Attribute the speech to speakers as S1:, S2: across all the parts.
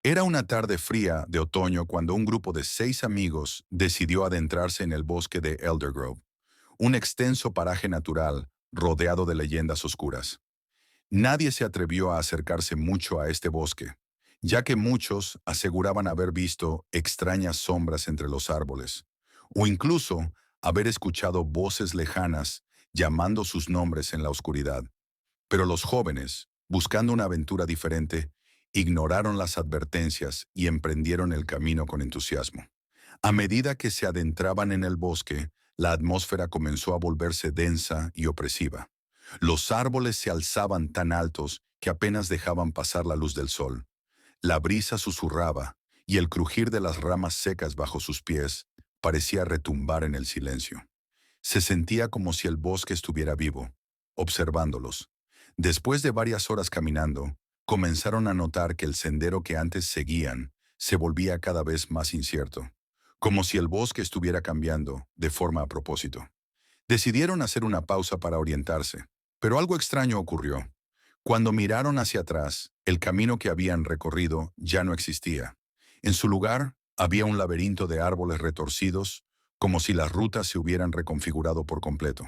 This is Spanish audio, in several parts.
S1: Era una tarde fría de otoño cuando un grupo de 6 amigos decidió adentrarse en el bosque de Eldergrove, un extenso paraje natural rodeado de leyendas oscuras. Nadie se atrevió a acercarse mucho a este bosque, ya que muchos aseguraban haber visto extrañas sombras entre los árboles, o incluso haber escuchado voces lejanas llamando sus nombres en la oscuridad. Pero los jóvenes, buscando una aventura diferente, ignoraron las advertencias y emprendieron el camino con entusiasmo. A medida que se adentraban en el bosque, la atmósfera comenzó a volverse densa y opresiva. Los árboles se alzaban tan altos que apenas dejaban pasar la luz del sol. La brisa susurraba y el crujir de las ramas secas bajo sus pies parecía retumbar en el silencio. Se sentía como si el bosque estuviera vivo, observándolos. Después de varias horas caminando, comenzaron a notar que el sendero que antes seguían se volvía cada vez más incierto, como si el bosque estuviera cambiando de forma a propósito. Decidieron hacer una pausa para orientarse, pero algo extraño ocurrió. Cuando miraron hacia atrás, el camino que habían recorrido ya no existía. En su lugar, había un laberinto de árboles retorcidos, como si las rutas se hubieran reconfigurado por completo.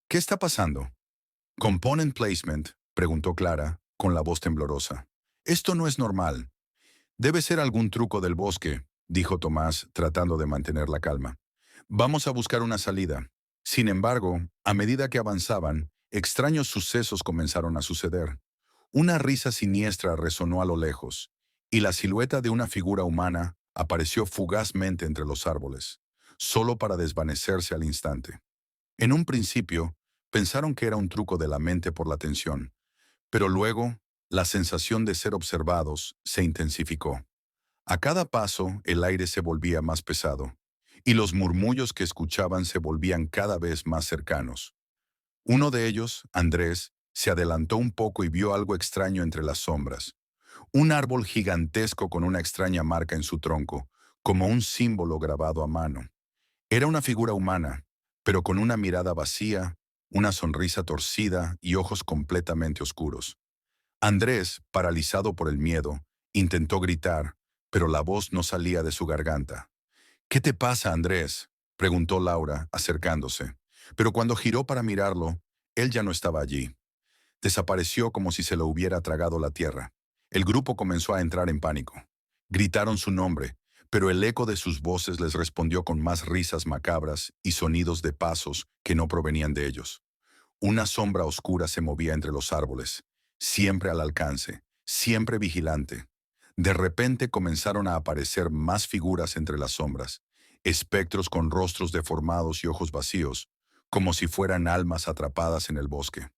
S1: ¿Qué está pasando? Component placement, preguntó Clara, con la voz temblorosa. Esto no es normal. Debe ser algún truco del bosque, dijo Tomás, tratando de mantener la calma. Vamos a buscar una salida. Sin embargo, a medida que avanzaban, extraños sucesos comenzaron a suceder. Una risa siniestra resonó a lo lejos, y la silueta de una figura humana apareció fugazmente entre los árboles, solo para desvanecerse al instante. En un principio, pensaron que era un truco de la mente por la tensión, pero luego, la sensación de ser observados se intensificó. A cada paso, el aire se volvía más pesado, y los murmullos que escuchaban se volvían cada vez más cercanos. Uno de ellos, Andrés, se adelantó un poco y vio algo extraño entre las sombras. Un árbol gigantesco con una extraña marca en su tronco, como un símbolo grabado a mano. Era una figura humana, pero con una mirada vacía, una sonrisa torcida y ojos completamente oscuros. Andrés, paralizado por el miedo, intentó gritar, pero la voz no salía de su garganta. ¿Qué te pasa, Andrés?, preguntó Laura, acercándose. Pero cuando giró para mirarlo, él ya no estaba allí. Desapareció como si se lo hubiera tragado la tierra. El grupo comenzó a entrar en pánico. Gritaron su nombre, pero el eco de sus voces les respondió con más risas macabras y sonidos de pasos que no provenían de ellos. Una sombra oscura se movía entre los árboles, siempre al alcance, siempre vigilante. De repente comenzaron a aparecer más figuras entre las sombras, espectros con rostros deformados y ojos vacíos, como si fueran almas atrapadas en el bosque.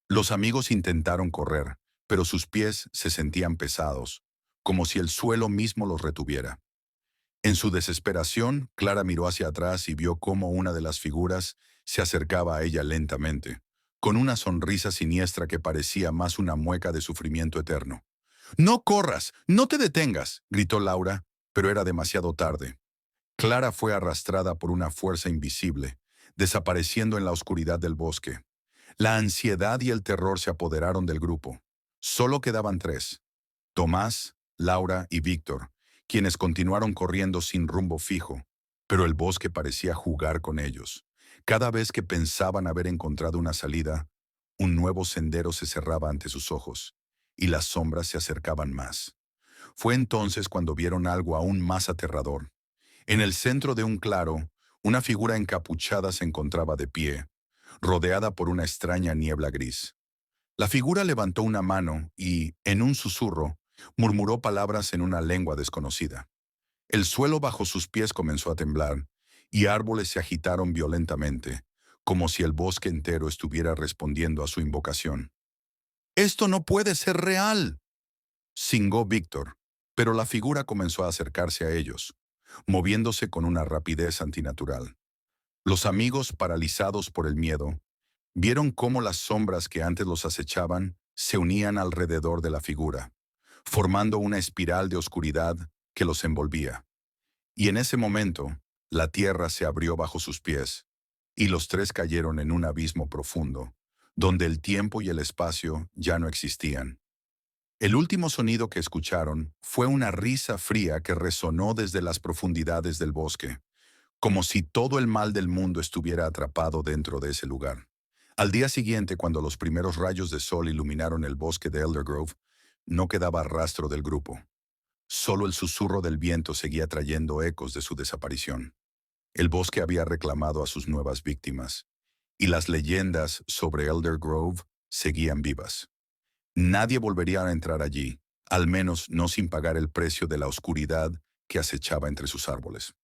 S1: Los amigos intentaron correr, pero sus pies se sentían pesados, como si el suelo mismo los retuviera. En su desesperación, Clara miró hacia atrás y vio cómo una de las figuras se acercaba a ella lentamente, con una sonrisa siniestra que parecía más una mueca de sufrimiento eterno. «¡No corras! ¡No te detengas!», gritó Laura, pero era demasiado tarde. Clara fue arrastrada por una fuerza invisible, desapareciendo en la oscuridad del bosque. La ansiedad y el terror se apoderaron del grupo. Solo quedaban tres: Tomás, Laura y Víctor, quienes continuaron corriendo sin rumbo fijo, pero el bosque parecía jugar con ellos. Cada vez que pensaban haber encontrado una salida, un nuevo sendero se cerraba ante sus ojos, y las sombras se acercaban más. Fue entonces cuando vieron algo aún más aterrador. En el centro de un claro, una figura encapuchada se encontraba de pie, rodeada por una extraña niebla gris. La figura levantó una mano y, en un susurro, murmuró palabras en una lengua desconocida. El suelo bajo sus pies comenzó a temblar, y árboles se agitaron violentamente, como si el bosque entero estuviera respondiendo a su invocación. «¡Esto no puede ser real!», singó Víctor, pero la figura comenzó a acercarse a ellos, moviéndose con una rapidez antinatural. Los amigos, paralizados por el miedo, vieron cómo las sombras que antes los acechaban se unían alrededor de la figura, formando una espiral de oscuridad que los envolvía. Y en ese momento, la tierra se abrió bajo sus pies, y los tres cayeron en un abismo profundo, donde el tiempo y el espacio ya no existían. El último sonido que escucharon fue una risa fría que resonó desde las profundidades del bosque, como si todo el mal del mundo estuviera atrapado dentro de ese lugar. Al día siguiente, cuando los primeros rayos de sol iluminaron el bosque de Eldergrove, no quedaba rastro del grupo. Solo el susurro del viento seguía trayendo ecos de su desaparición. El bosque había reclamado a sus nuevas víctimas, y las leyendas sobre Eldergrove seguían vivas. Nadie volvería a entrar allí, al menos no sin pagar el precio de la oscuridad que acechaba entre sus árboles.